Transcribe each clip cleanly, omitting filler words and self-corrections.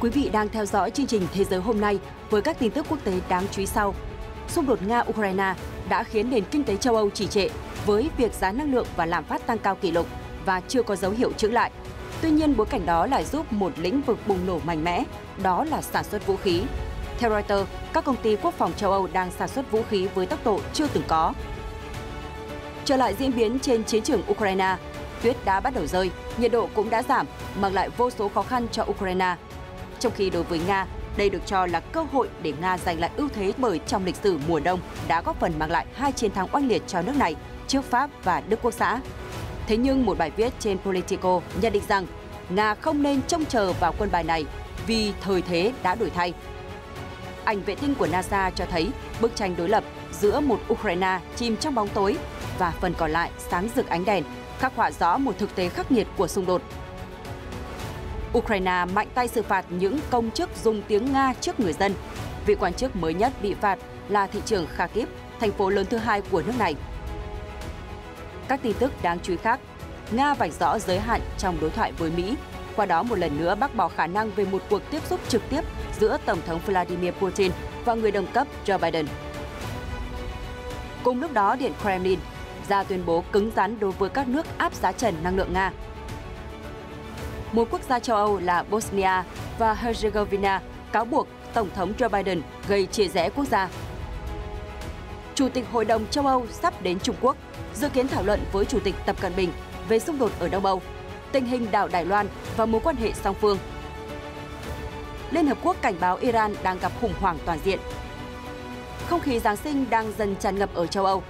Quý vị đang theo dõi chương trình Thế giới hôm nay với các tin tức quốc tế đáng chú ý sau. Xung đột Nga-Ukraine đã khiến nền kinh tế châu Âu trì trệ với việc giá năng lượng và lạm phát tăng cao kỷ lục và chưa có dấu hiệu chững lại. Tuy nhiên, bối cảnh đó lại giúp một lĩnh vực bùng nổ mạnh mẽ, đó là sản xuất vũ khí. Theo Reuters, các công ty quốc phòng châu Âu đang sản xuất vũ khí với tốc độ chưa từng có. Trở lại diễn biến trên chiến trường Ukraine, tuyết đã bắt đầu rơi, nhiệt độ cũng đã giảm, mang lại vô số khó khăn cho Ukraine. Trong khi đối với Nga, đây được cho là cơ hội để Nga giành lại ưu thế bởi trong lịch sử mùa đông đã góp phần mang lại 2 chiến thắng oanh liệt cho nước này trước Pháp và Đức Quốc xã. Thế nhưng một bài viết trên Politico nhận định rằng Nga không nên trông chờ vào quân bài này vì thời thế đã đổi thay. Ảnh vệ tinh của NASA cho thấy bức tranh đối lập giữa một Ukraine chìm trong bóng tối và phần còn lại sáng rực ánh đèn, khắc họa rõ một thực tế khắc nghiệt của xung đột. Ukraine mạnh tay xử phạt những công chức dùng tiếng Nga trước người dân. Vị quan chức mới nhất bị phạt là thị trưởng Kharkiv, thành phố lớn thứ hai của nước này. Các tin tức đáng chú ý khác, Nga vạch rõ giới hạn trong đối thoại với Mỹ, qua đó một lần nữa bác bỏ khả năng về một cuộc tiếp xúc trực tiếp giữa Tổng thống Vladimir Putin và người đồng cấp Joe Biden. Cùng lúc đó, Điện Kremlin ra tuyên bố cứng rắn đối với các nước áp giá trần năng lượng Nga. Một quốc gia châu Âu là Bosnia và Herzegovina cáo buộc Tổng thống Joe Biden gây chia rẽ quốc gia. Chủ tịch Hội đồng châu Âu sắp đến Trung Quốc, dự kiến thảo luận với Chủ tịch Tập Cận Bình về xung đột ở Đông Âu, tình hình đảo Đài Loan và mối quan hệ song phương. Liên Hợp Quốc cảnh báo Iran đang gặp khủng hoảng toàn diện. Không khí Giáng sinh đang dần tràn ngập ở châu Âu.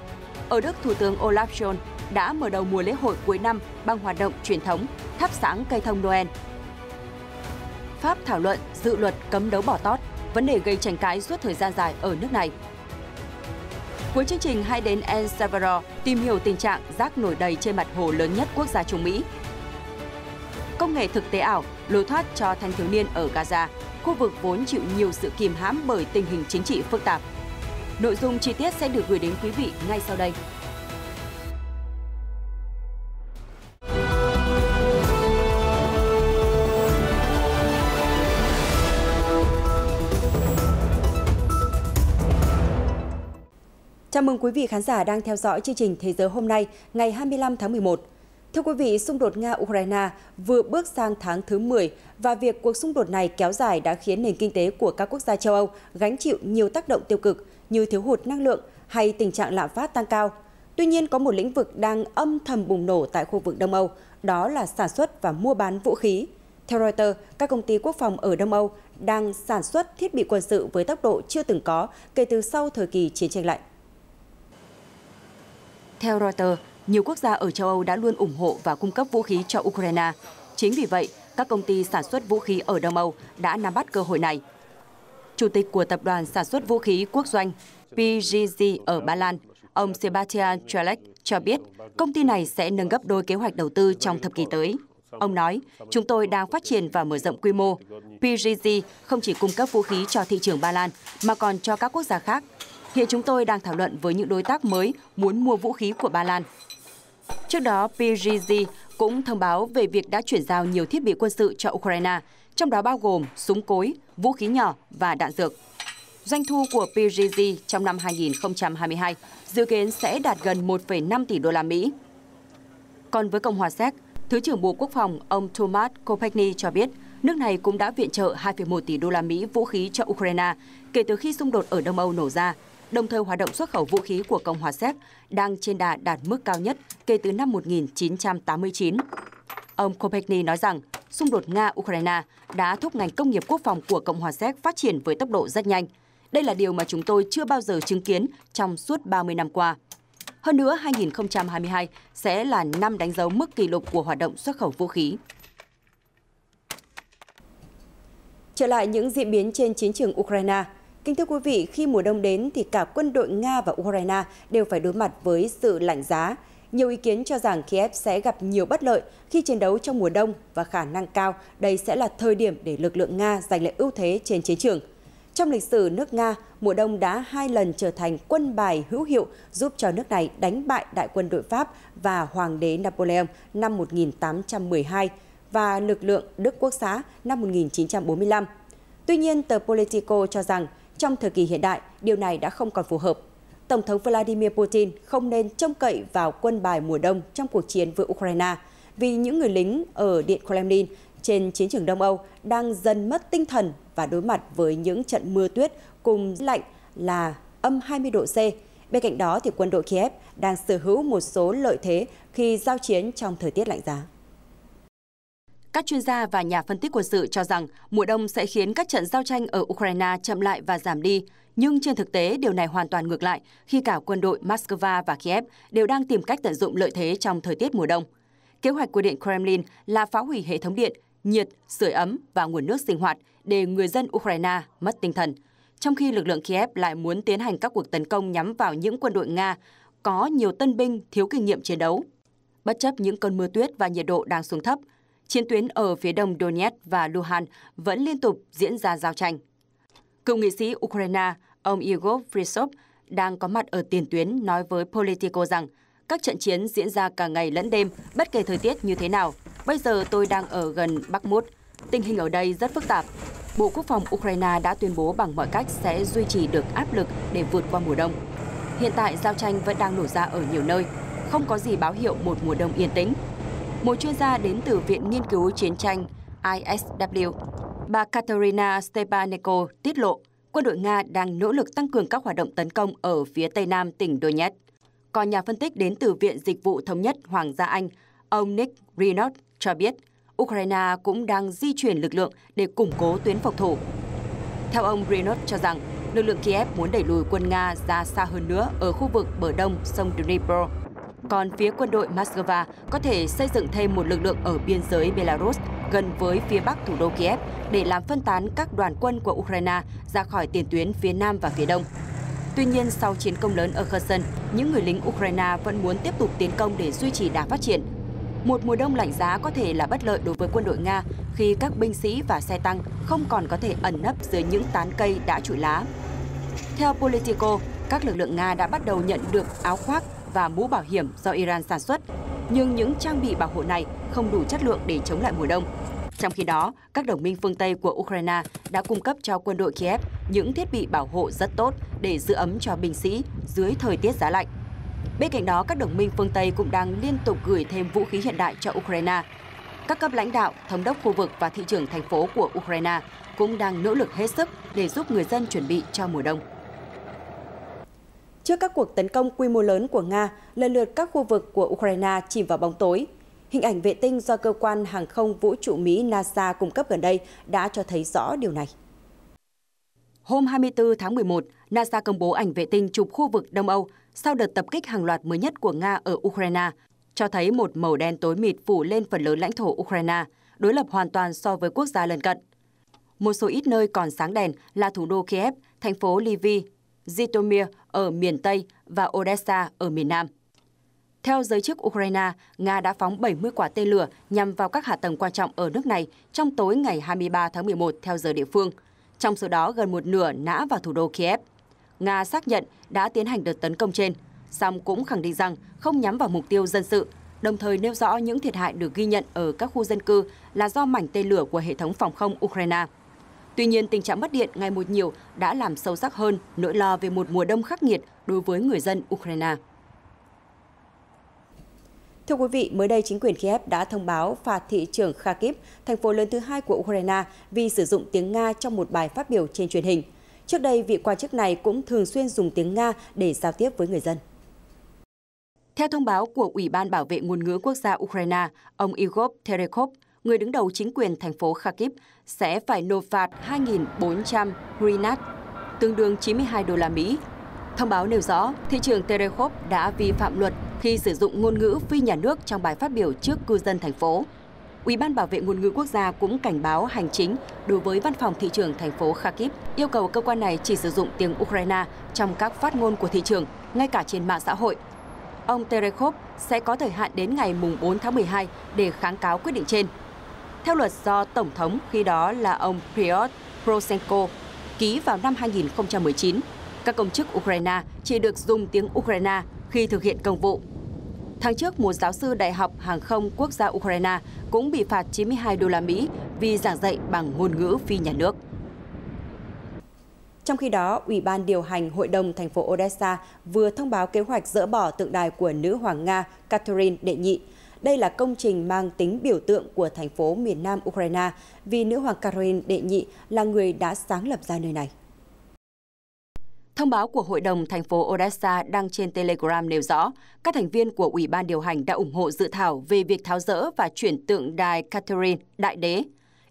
Ở Đức, Thủ tướng Olaf Scholz đã mở đầu mùa lễ hội cuối năm bằng hoạt động truyền thống thắp sáng cây thông Noel. Pháp thảo luận dự luật cấm đấu bỏ tót, vấn đề gây tranh cãi suốt thời gian dài ở nước này. Cuối chương trình hãy đến El Salvador tìm hiểu tình trạng rác nổi đầy trên mặt hồ lớn nhất quốc gia Trung Mỹ. Công nghệ thực tế ảo lối thoát cho thanh thiếu niên ở Gaza, khu vực vốn chịu nhiều sự kìm hãm bởi tình hình chính trị phức tạp. Nội dung chi tiết sẽ được gửi đến quý vị ngay sau đây. Chào mừng quý vị khán giả đang theo dõi chương trình Thế giới hôm nay, ngày 25 tháng 11. Thưa quý vị, xung đột Nga-Ukraine vừa bước sang tháng thứ 10 và việc cuộc xung đột này kéo dài đã khiến nền kinh tế của các quốc gia châu Âu gánh chịu nhiều tác động tiêu cực như thiếu hụt năng lượng hay tình trạng lạm phát tăng cao. Tuy nhiên, có một lĩnh vực đang âm thầm bùng nổ tại khu vực Đông Âu, đó là sản xuất và mua bán vũ khí. Theo Reuters, các công ty quốc phòng ở Đông Âu đang sản xuất thiết bị quân sự với tốc độ chưa từng có kể từ sau thời kỳ chiến tranh lạnh. Theo Reuters, nhiều quốc gia ở châu Âu đã luôn ủng hộ và cung cấp vũ khí cho Ukraine. Chính vì vậy, các công ty sản xuất vũ khí ở Đông Âu đã nắm bắt cơ hội này. Chủ tịch của Tập đoàn Sản xuất Vũ khí Quốc doanh PGZ ở Ba Lan, ông Sebastian Trelec cho biết công ty này sẽ nâng gấp đôi kế hoạch đầu tư trong thập kỷ tới. Ông nói, chúng tôi đang phát triển và mở rộng quy mô. PGZ không chỉ cung cấp vũ khí cho thị trường Ba Lan, mà còn cho các quốc gia khác. Hiện chúng tôi đang thảo luận với những đối tác mới muốn mua vũ khí của Ba Lan. Trước đó, PGZ cũng thông báo về việc đã chuyển giao nhiều thiết bị quân sự cho Ukraine, trong đó bao gồm súng cối, vũ khí nhỏ và đạn dược. Doanh thu của PGZ trong năm 2022 dự kiến sẽ đạt gần 1,5 tỷ đô la Mỹ. Còn với Cộng hòa Séc, Thứ trưởng Bộ Quốc phòng ông Tomáš Kopecký cho biết nước này cũng đã viện trợ 2,1 tỷ đô la Mỹ vũ khí cho Ukraine kể từ khi xung đột ở Đông Âu nổ ra. Đồng thời, hoạt động xuất khẩu vũ khí của Cộng hòa Séc đang trên đà đạt mức cao nhất kể từ năm 1989. Ông Kopecký nói rằng xung đột Nga-Ukraine đã thúc ngành công nghiệp quốc phòng của Cộng hòa Séc phát triển với tốc độ rất nhanh. Đây là điều mà chúng tôi chưa bao giờ chứng kiến trong suốt 30 năm qua. Hơn nữa, 2022 sẽ là năm đánh dấu mức kỷ lục của hoạt động xuất khẩu vũ khí. Trở lại những diễn biến trên chiến trường Ukraine. Kính thưa quý vị, khi mùa đông đến thì cả quân đội Nga và Ukraine đều phải đối mặt với sự lạnh giá. Nhiều ý kiến cho rằng Kiev sẽ gặp nhiều bất lợi khi chiến đấu trong mùa đông và khả năng cao đây sẽ là thời điểm để lực lượng Nga giành lại ưu thế trên chiến trường. Trong lịch sử nước Nga, mùa đông đã 2 lần trở thành quân bài hữu hiệu giúp cho nước này đánh bại đại quân đội Pháp và Hoàng đế Napoleon năm 1812 và lực lượng Đức Quốc xã năm 1945. Tuy nhiên, tờ Politico cho rằng trong thời kỳ hiện đại, điều này đã không còn phù hợp. Tổng thống Vladimir Putin không nên trông cậy vào quân bài mùa đông trong cuộc chiến với Ukraine, vì những người lính ở Điện Kremlin trên chiến trường Đông Âu đang dần mất tinh thần và đối mặt với những trận mưa tuyết cùng lạnh là âm 20 độ C. Bên cạnh đó, thì quân đội Kiev đang sở hữu một số lợi thế khi giao chiến trong thời tiết lạnh giá. Các chuyên gia và nhà phân tích quân sự cho rằng mùa đông sẽ khiến các trận giao tranh ở Ukraine chậm lại và giảm đi. Nhưng trên thực tế, điều này hoàn toàn ngược lại khi cả quân đội Moscow và Kiev đều đang tìm cách tận dụng lợi thế trong thời tiết mùa đông. Kế hoạch của Điện Kremlin là phá hủy hệ thống điện, nhiệt, sưởi ấm và nguồn nước sinh hoạt để người dân Ukraine mất tinh thần. Trong khi lực lượng Kiev lại muốn tiến hành các cuộc tấn công nhắm vào những quân đội Nga có nhiều tân binh thiếu kinh nghiệm chiến đấu. Bất chấp những cơn mưa tuyết và nhiệt độ đang xuống thấp, chiến tuyến ở phía đông Donetsk và Luhansk vẫn liên tục diễn ra giao tranh. Cựu nghị sĩ Ukraine, ông Igor Frisov, đang có mặt ở tiền tuyến nói với Politico rằng các trận chiến diễn ra cả ngày lẫn đêm, bất kể thời tiết như thế nào. Bây giờ tôi đang ở gần Bakhmut. Tình hình ở đây rất phức tạp. Bộ Quốc phòng Ukraine đã tuyên bố bằng mọi cách sẽ duy trì được áp lực để vượt qua mùa đông. Hiện tại, giao tranh vẫn đang nổ ra ở nhiều nơi. Không có gì báo hiệu một mùa đông yên tĩnh. Một chuyên gia đến từ Viện Nghiên cứu Chiến tranh ISW, bà Katerina Stepanenko tiết lộ quân đội Nga đang nỗ lực tăng cường các hoạt động tấn công ở phía tây nam tỉnh Donetsk. Còn nhà phân tích đến từ Viện Dịch vụ Thống nhất Hoàng gia Anh, ông Nick Reynolds cho biết Ukraine cũng đang di chuyển lực lượng để củng cố tuyến phòng thủ. Theo ông Reynolds cho rằng, lực lượng Kiev muốn đẩy lùi quân Nga ra xa hơn nữa ở khu vực bờ đông sông Dnipro. Còn phía quân đội Moscow có thể xây dựng thêm một lực lượng ở biên giới Belarus gần với phía bắc thủ đô Kiev để làm phân tán các đoàn quân của Ukraine ra khỏi tiền tuyến phía nam và phía đông. Tuy nhiên, sau chiến công lớn ở Kherson, những người lính Ukraine vẫn muốn tiếp tục tiến công để duy trì đà phát triển. Một mùa đông lạnh giá có thể là bất lợi đối với quân đội Nga khi các binh sĩ và xe tăng không còn có thể ẩn nấp dưới những tán cây đã trụi lá. Theo Politico, các lực lượng Nga đã bắt đầu nhận được áo khoác và mũ bảo hiểm do Iran sản xuất, nhưng những trang bị bảo hộ này không đủ chất lượng để chống lại mùa đông. Trong khi đó, các đồng minh phương Tây của Ukraine đã cung cấp cho quân đội Kiev những thiết bị bảo hộ rất tốt để giữ ấm cho binh sĩ dưới thời tiết giá lạnh. Bên cạnh đó, các đồng minh phương Tây cũng đang liên tục gửi thêm vũ khí hiện đại cho Ukraine. Các cấp lãnh đạo, thống đốc khu vực và thị trưởng thành phố của Ukraine cũng đang nỗ lực hết sức để giúp người dân chuẩn bị cho mùa đông. Trước các cuộc tấn công quy mô lớn của Nga, lần lượt các khu vực của Ukraine chìm vào bóng tối. Hình ảnh vệ tinh do cơ quan hàng không vũ trụ Mỹ NASA cung cấp gần đây đã cho thấy rõ điều này. Hôm 24 tháng 11, NASA công bố ảnh vệ tinh chụp khu vực Đông Âu sau đợt tập kích hàng loạt mới nhất của Nga ở Ukraine, cho thấy một màu đen tối mịt phủ lên phần lớn lãnh thổ Ukraine, đối lập hoàn toàn so với quốc gia lân cận. Một số ít nơi còn sáng đèn là thủ đô Kiev, thành phố Lviv, Zhytomyr ở miền Tây và Odessa ở miền Nam. Theo giới chức Ukraine, Nga đã phóng 70 quả tên lửa nhằm vào các hạ tầng quan trọng ở nước này trong tối ngày 23 tháng 11 theo giờ địa phương. Trong số đó, gần một nửa nã vào thủ đô Kiev. Nga xác nhận đã tiến hành đợt tấn công trên, song cũng khẳng định rằng không nhắm vào mục tiêu dân sự, đồng thời nêu rõ những thiệt hại được ghi nhận ở các khu dân cư là do mảnh tên lửa của hệ thống phòng không Ukraine. Tuy nhiên, tình trạng mất điện ngày một nhiều đã làm sâu sắc hơn nỗi lo về một mùa đông khắc nghiệt đối với người dân Ukraine. Thưa quý vị, mới đây chính quyền Kiev đã thông báo phạt thị trưởng Kharkiv, thành phố lớn thứ hai của Ukraine, vì sử dụng tiếng Nga trong một bài phát biểu trên truyền hình. Trước đây, vị quan chức này cũng thường xuyên dùng tiếng Nga để giao tiếp với người dân. Theo thông báo của Ủy ban Bảo vệ ngôn ngữ quốc gia Ukraine, ông Igor Terekhov, người đứng đầu chính quyền thành phố Kharkiv, sẽ phải nộp phạt 2.400 hryvnia, tương đương 92 đô la Mỹ. Thông báo nêu rõ, thị trưởng Terekhov đã vi phạm luật khi sử dụng ngôn ngữ phi nhà nước trong bài phát biểu trước cư dân thành phố. Ủy ban Bảo vệ ngôn ngữ quốc gia cũng cảnh báo hành chính đối với văn phòng thị trưởng thành phố Kharkiv, yêu cầu cơ quan này chỉ sử dụng tiếng Ukraine trong các phát ngôn của thị trưởng, ngay cả trên mạng xã hội. Ông Terekhov sẽ có thời hạn đến ngày 4 tháng 12 để kháng cáo quyết định trên. Theo luật do Tổng thống khi đó là ông Pyotr Poroshenko ký vào năm 2019, các công chức Ukraine chỉ được dùng tiếng Ukraine khi thực hiện công vụ. Tháng trước, một giáo sư Đại học Hàng không Quốc gia Ukraine cũng bị phạt 92 đô la Mỹ vì giảng dạy bằng ngôn ngữ phi nhà nước. Trong khi đó, Ủy ban điều hành Hội đồng thành phố Odessa vừa thông báo kế hoạch dỡ bỏ tượng đài của nữ hoàng Nga Catherine đệ nhị. Đây là công trình mang tính biểu tượng của thành phố miền Nam Ukraine vì nữ hoàng Catherine đệ nhị là người đã sáng lập ra nơi này. Thông báo của Hội đồng thành phố Odessa đăng trên Telegram nêu rõ, các thành viên của Ủy ban điều hành đã ủng hộ dự thảo về việc tháo dỡ và chuyển tượng đài Catherine Đại đế.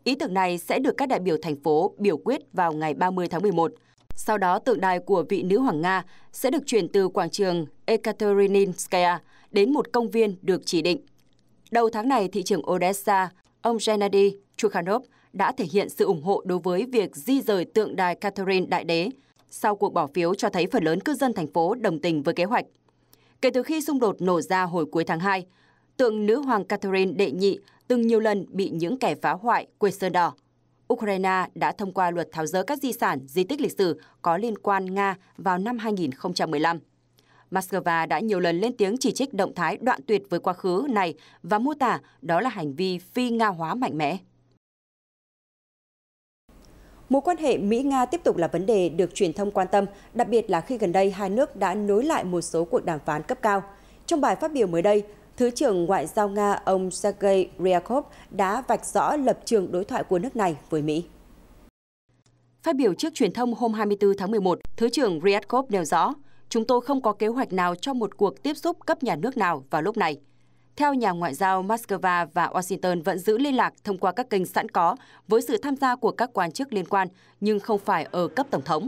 Ý tưởng này sẽ được các đại biểu thành phố biểu quyết vào ngày 30 tháng 11. Sau đó, tượng đài của vị nữ hoàng Nga sẽ được chuyển từ quảng trường Ekateriniskaya đến một công viên được chỉ định. Đầu tháng này, thị trưởng Odessa, ông Gennady Trukhanov đã thể hiện sự ủng hộ đối với việc di rời tượng đài Catherine Đại đế. Sau cuộc bỏ phiếu cho thấy phần lớn cư dân thành phố đồng tình với kế hoạch. Kể từ khi xung đột nổ ra hồi cuối tháng 2, tượng nữ hoàng Catherine đệ nhị từng nhiều lần bị những kẻ phá hoại quệt sơn đỏ. Ukraine đã thông qua luật tháo dỡ các di sản, di tích lịch sử có liên quan Nga vào năm 2015. Moscow đã nhiều lần lên tiếng chỉ trích động thái đoạn tuyệt với quá khứ này và mô tả đó là hành vi phi Nga hóa mạnh mẽ. Mối quan hệ Mỹ-Nga tiếp tục là vấn đề được truyền thông quan tâm, đặc biệt là khi gần đây hai nước đã nối lại một số cuộc đàm phán cấp cao. Trong bài phát biểu mới đây, Thứ trưởng Ngoại giao Nga ông Sergei Ryabkov đã vạch rõ lập trường đối thoại của nước này với Mỹ. Phát biểu trước truyền thông hôm 24 tháng 11, Thứ trưởng Ryabkov nêu rõ, chúng tôi không có kế hoạch nào cho một cuộc tiếp xúc cấp nhà nước nào vào lúc này. Theo nhà ngoại giao, Moscow và Washington vẫn giữ liên lạc thông qua các kênh sẵn có với sự tham gia của các quan chức liên quan, nhưng không phải ở cấp tổng thống.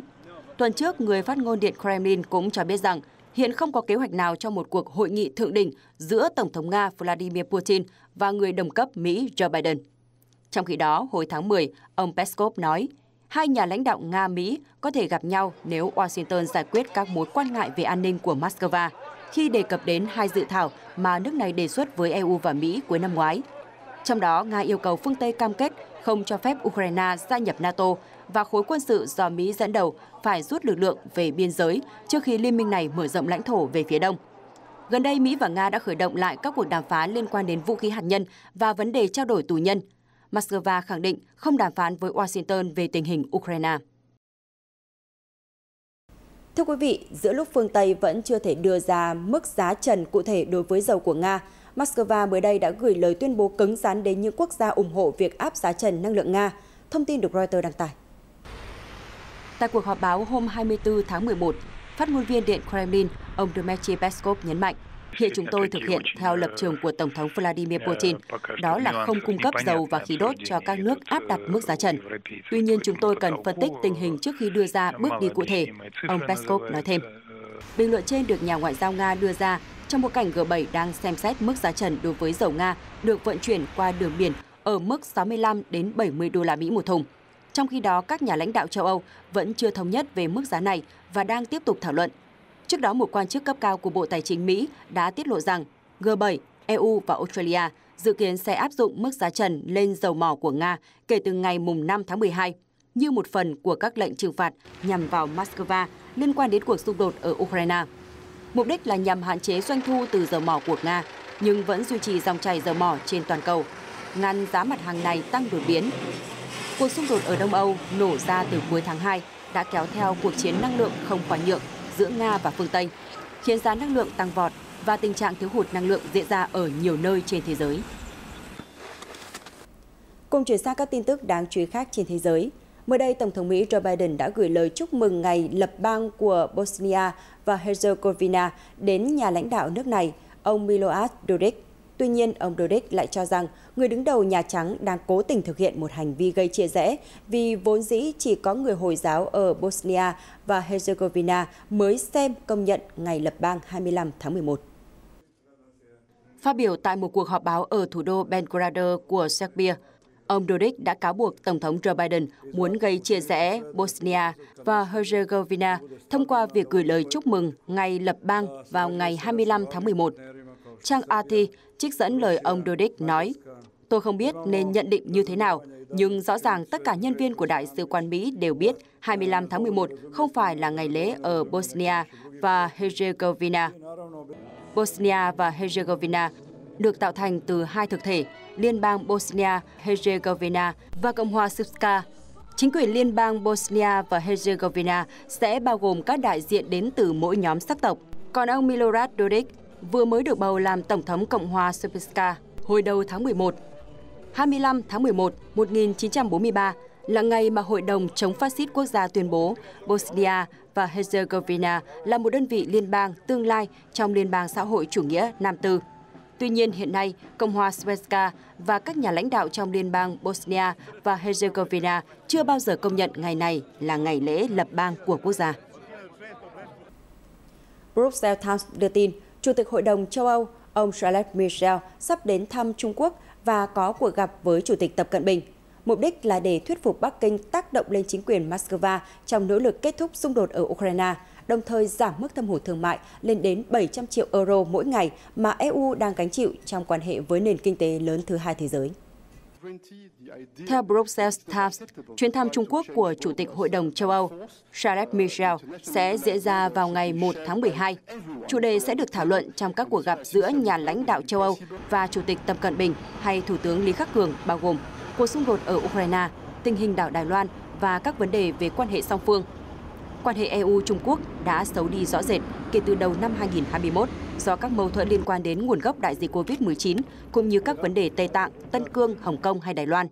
Tuần trước, người phát ngôn Điện Kremlin cũng cho biết rằng hiện không có kế hoạch nào cho một cuộc hội nghị thượng đỉnh giữa Tổng thống Nga Vladimir Putin và người đồng cấp Mỹ Joe Biden. Trong khi đó, hồi tháng 10, ông Peskov nói, hai nhà lãnh đạo Nga-Mỹ có thể gặp nhau nếu Washington giải quyết các mối quan ngại về an ninh của Moscow, khi đề cập đến hai dự thảo mà nước này đề xuất với EU và Mỹ cuối năm ngoái. Trong đó, Nga yêu cầu phương Tây cam kết không cho phép Ukraine gia nhập NATO và khối quân sự do Mỹ dẫn đầu phải rút lực lượng về biên giới trước khi liên minh này mở rộng lãnh thổ về phía đông. Gần đây, Mỹ và Nga đã khởi động lại các cuộc đàm phán liên quan đến vũ khí hạt nhân và vấn đề trao đổi tù nhân. Moscow khẳng định không đàm phán với Washington về tình hình Ukraine. Thưa quý vị, giữa lúc phương Tây vẫn chưa thể đưa ra mức giá trần cụ thể đối với dầu của Nga, Moscow mới đây đã gửi lời tuyên bố cứng rắn đến những quốc gia ủng hộ việc áp giá trần năng lượng Nga. Thông tin được Reuters đăng tải. Tại cuộc họp báo hôm 24 tháng 11, phát ngôn viên Điện Kremlin, ông Dmitry Peskov nhấn mạnh, hiện chúng tôi thực hiện theo lập trường của Tổng thống Vladimir Putin, đó là không cung cấp dầu và khí đốt cho các nước áp đặt mức giá trần. Tuy nhiên, chúng tôi cần phân tích tình hình trước khi đưa ra bước đi cụ thể, ông Peskov nói thêm. Bình luận trên được nhà ngoại giao Nga đưa ra trong bối cảnh G7 đang xem xét mức giá trần đối với dầu Nga được vận chuyển qua đường biển ở mức 65 đến 70 đô la Mỹ một thùng. Trong khi đó, các nhà lãnh đạo châu Âu vẫn chưa thống nhất về mức giá này và đang tiếp tục thảo luận. Trước đó, một quan chức cấp cao của Bộ Tài chính Mỹ đã tiết lộ rằng G7, EU và Australia dự kiến sẽ áp dụng mức giá trần lên dầu mỏ của Nga kể từ ngày 5 tháng 12, như một phần của các lệnh trừng phạt nhằm vào Moscow liên quan đến cuộc xung đột ở Ukraine. Mục đích là nhằm hạn chế doanh thu từ dầu mỏ của Nga, nhưng vẫn duy trì dòng chảy dầu mỏ trên toàn cầu, ngăn giá mặt hàng này tăng đột biến. Cuộc xung đột ở Đông Âu nổ ra từ cuối tháng 2 đã kéo theo cuộc chiến năng lượng không khoan nhượng giữa Nga và phương Tây, khiến giá năng lượng tăng vọt và tình trạng thiếu hụt năng lượng diễn ra ở nhiều nơi trên thế giới. Cùng chuyển sang các tin tức đáng chú ý khác trên thế giới. Mới đây, Tổng thống Mỹ Joe Biden đã gửi lời chúc mừng ngày lập bang của Bosnia và Herzegovina đến nhà lãnh đạo nước này, ông Milorad Dodik. Tuy nhiên, ông Dodik lại cho rằng người đứng đầu Nhà Trắng đang cố tình thực hiện một hành vi gây chia rẽ vì vốn dĩ chỉ có người Hồi giáo ở Bosnia và Herzegovina mới xem công nhận ngày lập bang 25 tháng 11. Phát biểu tại một cuộc họp báo ở thủ đô Belgrade của Serbia, ông Dodik đã cáo buộc Tổng thống Joe Biden muốn gây chia rẽ Bosnia và Herzegovina thông qua việc gửi lời chúc mừng ngày lập bang vào ngày 25 tháng 11. Trang RT trích dẫn lời ông Dodik nói, tôi không biết nên nhận định như thế nào, nhưng rõ ràng tất cả nhân viên của Đại sứ quán Mỹ đều biết 25 tháng 11 không phải là ngày lễ ở Bosnia và Herzegovina. Bosnia và Herzegovina được tạo thành từ hai thực thể, Liên bang Bosnia-Herzegovina và Cộng hòa Srpska. Chính quyền Liên bang Bosnia và Herzegovina sẽ bao gồm các đại diện đến từ mỗi nhóm sắc tộc. Còn ông Milorad Dodik vừa mới được bầu làm Tổng thống Cộng hòa Srpska hồi đầu tháng 11. 25 tháng 11, 1943 là ngày mà Hội đồng chống phát xít quốc gia tuyên bố Bosnia và Herzegovina là một đơn vị liên bang tương lai trong Liên bang xã hội chủ nghĩa Nam Tư. Tuy nhiên, hiện nay, Cộng hòa Srpska và các nhà lãnh đạo trong Liên bang Bosnia và Herzegovina chưa bao giờ công nhận ngày này là ngày lễ lập bang của quốc gia. Brussels Times đưa tin, Chủ tịch Hội đồng châu Âu, ông Charles Michel sắp đến thăm Trung Quốc và có cuộc gặp với Chủ tịch Tập Cận Bình. Mục đích là để thuyết phục Bắc Kinh tác động lên chính quyền Moscow trong nỗ lực kết thúc xung đột ở Ukraine, đồng thời giảm mức thâm hụt thương mại lên đến 700 triệu euro mỗi ngày mà EU đang gánh chịu trong quan hệ với nền kinh tế lớn thứ hai thế giới. Theo Brussels Times, chuyến thăm Trung Quốc của Chủ tịch Hội đồng châu Âu Charles Michel sẽ diễn ra vào ngày 1 tháng 12. Chủ đề sẽ được thảo luận trong các cuộc gặp giữa nhà lãnh đạo châu Âu và Chủ tịch Tập Cận Bình hay Thủ tướng Lý Khắc Cường, bao gồm cuộc xung đột ở Ukraine, tình hình đảo Đài Loan và các vấn đề về quan hệ song phương. Quan hệ EU-Trung Quốc đã xấu đi rõ rệt kể từ đầu năm 2021 do các mâu thuẫn liên quan đến nguồn gốc đại dịch COVID-19 cũng như các vấn đề Tây Tạng, Tân Cương, Hồng Kông hay Đài Loan.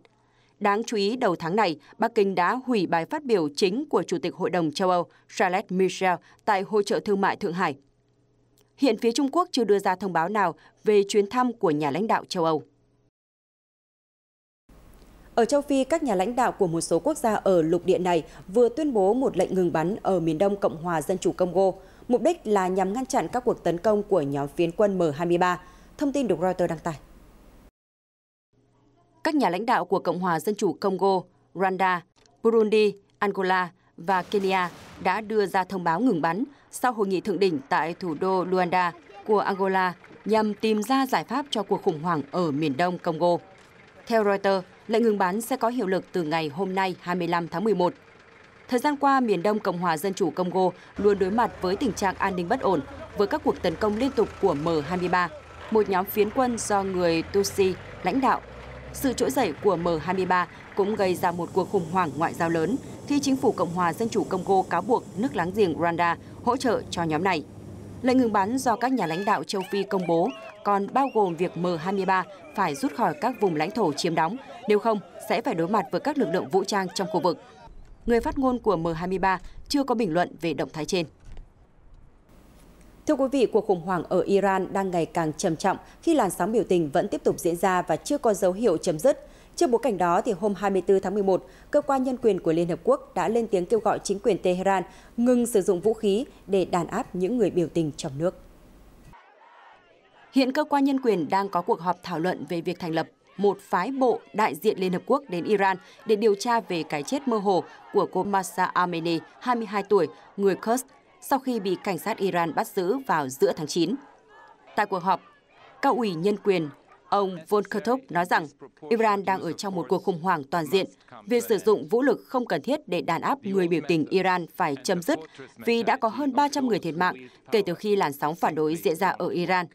Đáng chú ý, đầu tháng này, Bắc Kinh đã hủy bài phát biểu chính của Chủ tịch Hội đồng châu Âu Charles Michel tại Hội chợ Thương mại Thượng Hải. Hiện phía Trung Quốc chưa đưa ra thông báo nào về chuyến thăm của nhà lãnh đạo châu Âu. Ở châu Phi, các nhà lãnh đạo của một số quốc gia ở lục địa này vừa tuyên bố một lệnh ngừng bắn ở miền đông Cộng hòa Dân chủ Congo. Mục đích là nhằm ngăn chặn các cuộc tấn công của nhóm phiến quân M23. Thông tin được Reuters đăng tải. Các nhà lãnh đạo của Cộng hòa Dân chủ Congo, Rwanda, Burundi, Angola và Kenya đã đưa ra thông báo ngừng bắn sau hội nghị thượng đỉnh tại thủ đô Luanda của Angola nhằm tìm ra giải pháp cho cuộc khủng hoảng ở miền đông Congo. Theo Reuters, lệnh ngừng bắn sẽ có hiệu lực từ ngày hôm nay 25 tháng 11. Thời gian qua, miền đông Cộng hòa Dân chủ Congo luôn đối mặt với tình trạng an ninh bất ổn với các cuộc tấn công liên tục của M23, một nhóm phiến quân do người Tutsi lãnh đạo. Sự trỗi dậy của M23 cũng gây ra một cuộc khủng hoảng ngoại giao lớn khi chính phủ Cộng hòa Dân chủ Congo cáo buộc nước láng giềng Rwanda hỗ trợ cho nhóm này. Lệnh ngừng bắn do các nhà lãnh đạo châu Phi công bố còn bao gồm việc M23 phải rút khỏi các vùng lãnh thổ chiếm đóng, nếu không sẽ phải đối mặt với các lực lượng vũ trang trong khu vực. Người phát ngôn của M23 chưa có bình luận về động thái trên. Thưa quý vị, cuộc khủng hoảng ở Iran đang ngày càng trầm trọng khi làn sóng biểu tình vẫn tiếp tục diễn ra và chưa có dấu hiệu chấm dứt. Trước bối cảnh đó, hôm 24 tháng 11, Cơ quan Nhân quyền của Liên Hợp Quốc đã lên tiếng kêu gọi chính quyền Tehran ngừng sử dụng vũ khí để đàn áp những người biểu tình trong nước. Hiện Cơ quan Nhân quyền đang có cuộc họp thảo luận về việc thành lập một phái bộ đại diện Liên Hợp Quốc đến Iran để điều tra về cái chết mơ hồ của cô Mahsa Amini, 22 tuổi, người Kurd, sau khi bị cảnh sát Iran bắt giữ vào giữa tháng 9. Tại cuộc họp, Cao ủy Nhân quyền ông Volkertov nói rằng Iran đang ở trong một cuộc khủng hoảng toàn diện. Việc sử dụng vũ lực không cần thiết để đàn áp người biểu tình Iran phải chấm dứt vì đã có hơn 300 người thiệt mạng kể từ khi làn sóng phản đối diễn ra ở Iran.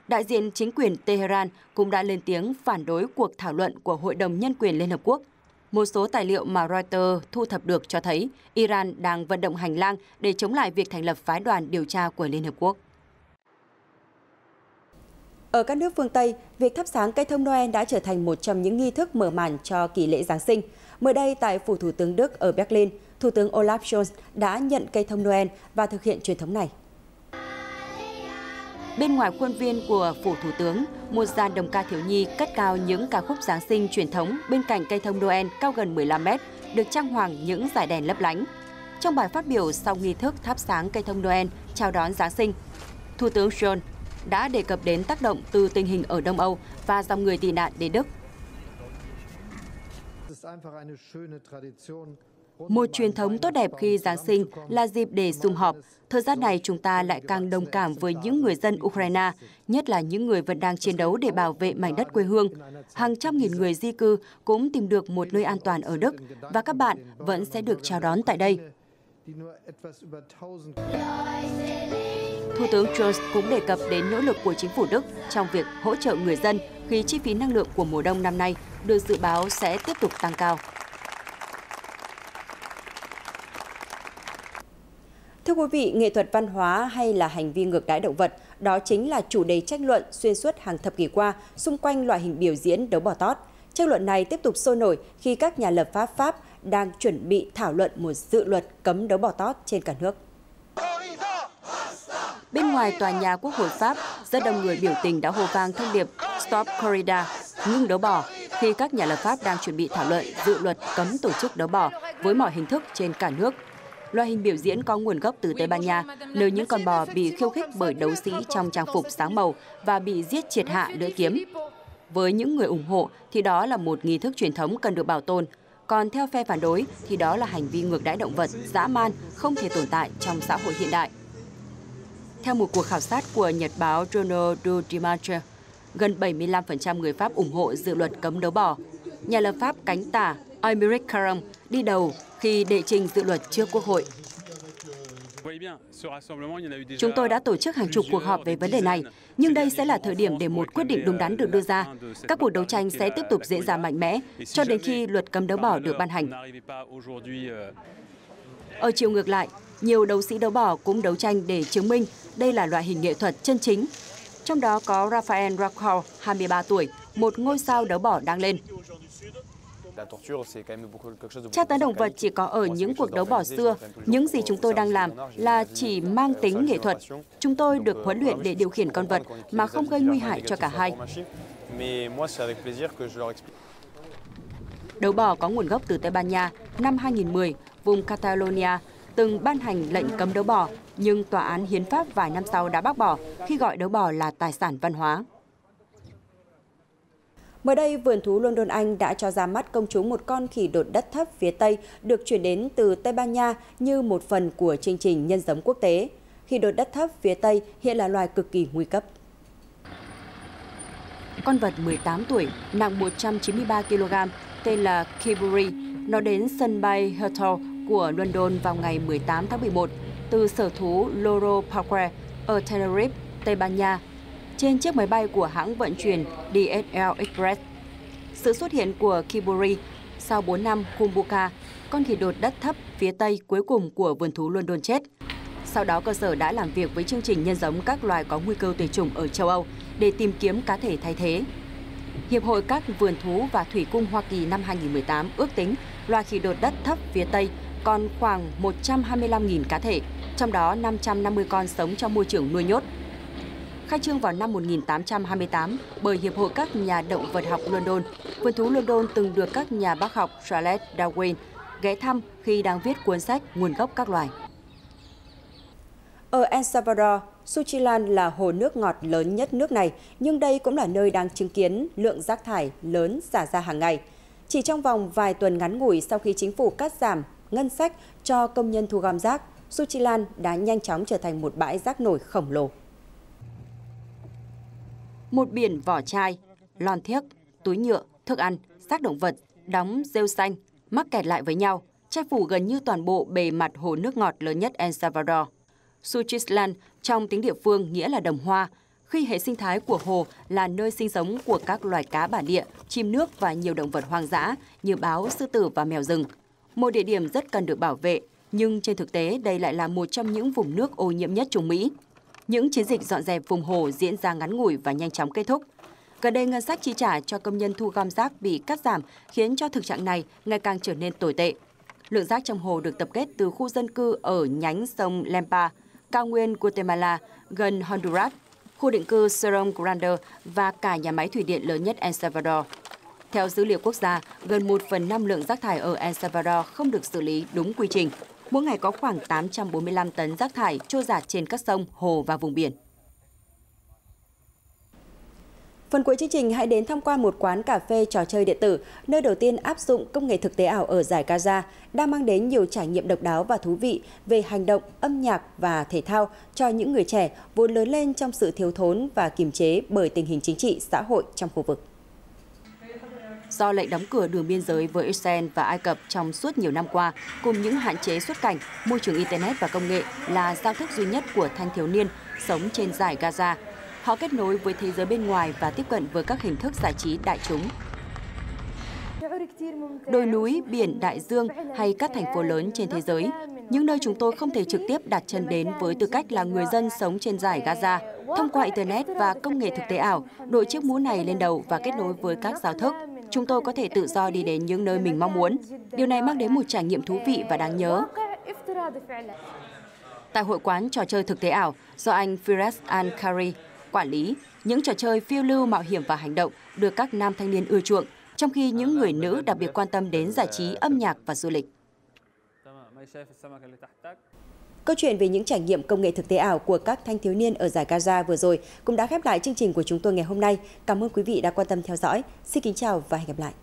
Đại diện chính quyền Tehran cũng đã lên tiếng phản đối cuộc thảo luận của Hội đồng Nhân quyền Liên Hợp Quốc. Một số tài liệu mà Reuters thu thập được cho thấy Iran đang vận động hành lang để chống lại việc thành lập phái đoàn điều tra của Liên Hợp Quốc. Ở các nước phương Tây, việc thắp sáng cây thông Noel đã trở thành một trong những nghi thức mở màn cho kỳ lễ Giáng sinh. Mới đây, tại Phủ Thủ tướng Đức ở Berlin, Thủ tướng Olaf Scholz đã nhận cây thông Noel và thực hiện truyền thống này. Bên ngoài khuôn viên của Phủ Thủ tướng, một dàn đồng ca thiếu nhi cất cao những ca khúc Giáng sinh truyền thống bên cạnh cây thông Noel cao gần 15 mét, được trang hoàng những dải đèn lấp lánh. Trong bài phát biểu sau nghi thức thắp sáng cây thông Noel chào đón Giáng sinh, Thủ tướng Scholz đã đề cập đến tác động từ tình hình ở Đông Âu và dòng người tị nạn đến Đức. Một truyền thống tốt đẹp khi Giáng sinh là dịp để sum họp. Thời gian này chúng ta lại càng đồng cảm với những người dân Ukraine, nhất là những người vẫn đang chiến đấu để bảo vệ mảnh đất quê hương. Hàng trăm nghìn người di cư cũng tìm được một nơi an toàn ở Đức và các bạn vẫn sẽ được chào đón tại đây. Thủ tướng Scholz cũng đề cập đến nỗ lực của chính phủ Đức trong việc hỗ trợ người dân khi chi phí năng lượng của mùa đông năm nay được dự báo sẽ tiếp tục tăng cao. Thưa quý vị, nghệ thuật văn hóa hay là hành vi ngược đãi động vật, đó chính là chủ đề tranh luận xuyên suốt hàng thập kỷ qua xung quanh loại hình biểu diễn đấu bò tót. Tranh luận này tiếp tục sôi nổi khi các nhà lập pháp Pháp đang chuẩn bị thảo luận một dự luật cấm đấu bò tót trên cả nước. Bên ngoài tòa nhà Quốc hội Pháp, rất đông người biểu tình đã hô vang thông điệp Stop Corrida, ngưng đấu bò, khi các nhà lập pháp đang chuẩn bị thảo luận dự luật cấm tổ chức đấu bò với mọi hình thức trên cả nước. Loại hình biểu diễn có nguồn gốc từ Tây Ban Nha, nơi những con bò bị khiêu khích bởi đấu sĩ trong trang phục sáng màu và bị giết triệt hạ lưỡi kiếm. Với những người ủng hộ thì đó là một nghi thức truyền thống cần được bảo tồn, còn theo phe phản đối thì đó là hành vi ngược đãi động vật, dã man, không thể tồn tại trong xã hội hiện đại. Theo một cuộc khảo sát của nhật báo Journal du Dimanche, gần 75% người Pháp ủng hộ dự luật cấm đấu bò. Nhà lập pháp cánh tả Aymeric Caron đi đầu khi đệ trình dự luật trước Quốc hội. Chúng tôi đã tổ chức hàng chục cuộc họp về vấn đề này, nhưng đây sẽ là thời điểm để một quyết định đúng đắn được đưa ra. Các cuộc đấu tranh sẽ tiếp tục diễn ra mạnh mẽ cho đến khi luật cấm đấu bò được ban hành. Ở chiều ngược lại, nhiều đấu sĩ đấu bò cũng đấu tranh để chứng minh đây là loại hình nghệ thuật chân chính. Trong đó có Raphael Raquel, 23 tuổi, một ngôi sao đấu bò đang lên. Tra tấn động vật chỉ có ở những cuộc đấu bò xưa. Những gì chúng tôi đang làm là chỉ mang tính nghệ thuật. Chúng tôi được huấn luyện để điều khiển con vật mà không gây nguy hại cho cả hai. Đấu bò có nguồn gốc từ Tây Ban Nha. Năm 2010, vùng Catalonia từng ban hành lệnh cấm đấu bò, nhưng tòa án hiến pháp vài năm sau đã bác bỏ khi gọi đấu bò là tài sản văn hóa. Mới đây, vườn thú London, Anh đã cho ra mắt công chúng một con khỉ đột đất thấp phía Tây được chuyển đến từ Tây Ban Nha như một phần của chương trình nhân giống quốc tế. Khỉ đột đất thấp phía Tây hiện là loài cực kỳ nguy cấp. Con vật 18 tuổi, nặng 193 kg, tên là Kiburi. Nó đến sân bay Heathrow của London vào ngày 18 tháng 11 từ sở thú Loro Parque ở Tenerife, Tây Ban Nha, trên chiếc máy bay của hãng vận chuyển DHL Express. Sự xuất hiện của Kiburi sau 4 năm Kumbuka, con khỉ đột đất thấp phía Tây cuối cùng của vườn thú London chết. Sau đó, cơ sở đã làm việc với chương trình nhân giống các loài có nguy cơ tuyệt chủng ở châu Âu để tìm kiếm cá thể thay thế. Hiệp hội các vườn thú và thủy cung Hoa Kỳ năm 2018 ước tính loài khỉ đột đất thấp phía Tây còn khoảng 125.000 cá thể, trong đó 550 con sống trong môi trường nuôi nhốt. Khai trương vào năm 1828 bởi Hiệp hội các nhà động vật học London, vườn thú London từng được các nhà bác học Charles Darwin ghé thăm khi đang viết cuốn sách Nguồn gốc các loài. Ở El Salvador, Suchilan là hồ nước ngọt lớn nhất nước này, nhưng đây cũng là nơi đang chứng kiến lượng rác thải lớn xả ra hàng ngày. Chỉ trong vòng vài tuần ngắn ngủi sau khi chính phủ cắt giảm ngân sách cho công nhân thu gom rác, Suchilan đã nhanh chóng trở thành một bãi rác nổi khổng lồ. Một biển vỏ chai, lon thiếc, túi nhựa, thức ăn, xác động vật, đóng rêu xanh, mắc kẹt lại với nhau, che phủ gần như toàn bộ bề mặt hồ nước ngọt lớn nhất El Salvador. Suchilan trong tiếng địa phương nghĩa là đồng hoa, khi hệ sinh thái của hồ là nơi sinh sống của các loài cá bản địa, chim nước và nhiều động vật hoang dã như báo, sư tử và mèo rừng. Một địa điểm rất cần được bảo vệ, nhưng trên thực tế đây lại là một trong những vùng nước ô nhiễm nhất Trung Mỹ. Những chiến dịch dọn dẹp vùng hồ diễn ra ngắn ngủi và nhanh chóng kết thúc. Gần đây, ngân sách chi trả cho công nhân thu gom rác bị cắt giảm, khiến cho thực trạng này ngày càng trở nên tồi tệ. Lượng rác trong hồ được tập kết từ khu dân cư ở nhánh sông Lempa, cao nguyên Guatemala, gần Honduras, khu định cư Cerro Grande và cả nhà máy thủy điện lớn nhất El Salvador. Theo dữ liệu quốc gia, gần 1/5 lượng rác thải ở El Salvador không được xử lý đúng quy trình. Mỗi ngày có khoảng 845 tấn rác thải trôi dạt trên các sông, hồ và vùng biển. Phần cuối chương trình, hãy đến tham quan một quán cà phê trò chơi điện tử, nơi đầu tiên áp dụng công nghệ thực tế ảo ở giải Gaza, đang mang đến nhiều trải nghiệm độc đáo và thú vị về hành động, âm nhạc và thể thao cho những người trẻ vốn lớn lên trong sự thiếu thốn và kiềm chế bởi tình hình chính trị, xã hội trong khu vực. Do lệnh đóng cửa đường biên giới với Israel và Ai Cập trong suốt nhiều năm qua, cùng những hạn chế xuất cảnh, môi trường Internet và công nghệ là giao thức duy nhất của thanh thiếu niên sống trên dải Gaza. Họ kết nối với thế giới bên ngoài và tiếp cận với các hình thức giải trí đại chúng. Đồi núi, biển, đại dương hay các thành phố lớn trên thế giới, những nơi chúng tôi không thể trực tiếp đặt chân đến với tư cách là người dân sống trên dải Gaza. Thông qua Internet và công nghệ thực tế ảo, đội chiếc mũ này lên đầu và kết nối với các giáo thức. Chúng tôi có thể tự do đi đến những nơi mình mong muốn. Điều này mang đến một trải nghiệm thú vị và đáng nhớ. Tại hội quán trò chơi thực tế ảo do anh Firas Al-Khari quản lý, những trò chơi phiêu lưu, mạo hiểm và hành động được các nam thanh niên ưa chuộng, trong khi những người nữ đặc biệt quan tâm đến giải trí, âm nhạc và du lịch. Câu chuyện về những trải nghiệm công nghệ thực tế ảo của các thanh thiếu niên ở dải Gaza vừa rồi cũng đã khép lại chương trình của chúng tôi ngày hôm nay. Cảm ơn quý vị đã quan tâm theo dõi. Xin kính chào và hẹn gặp lại.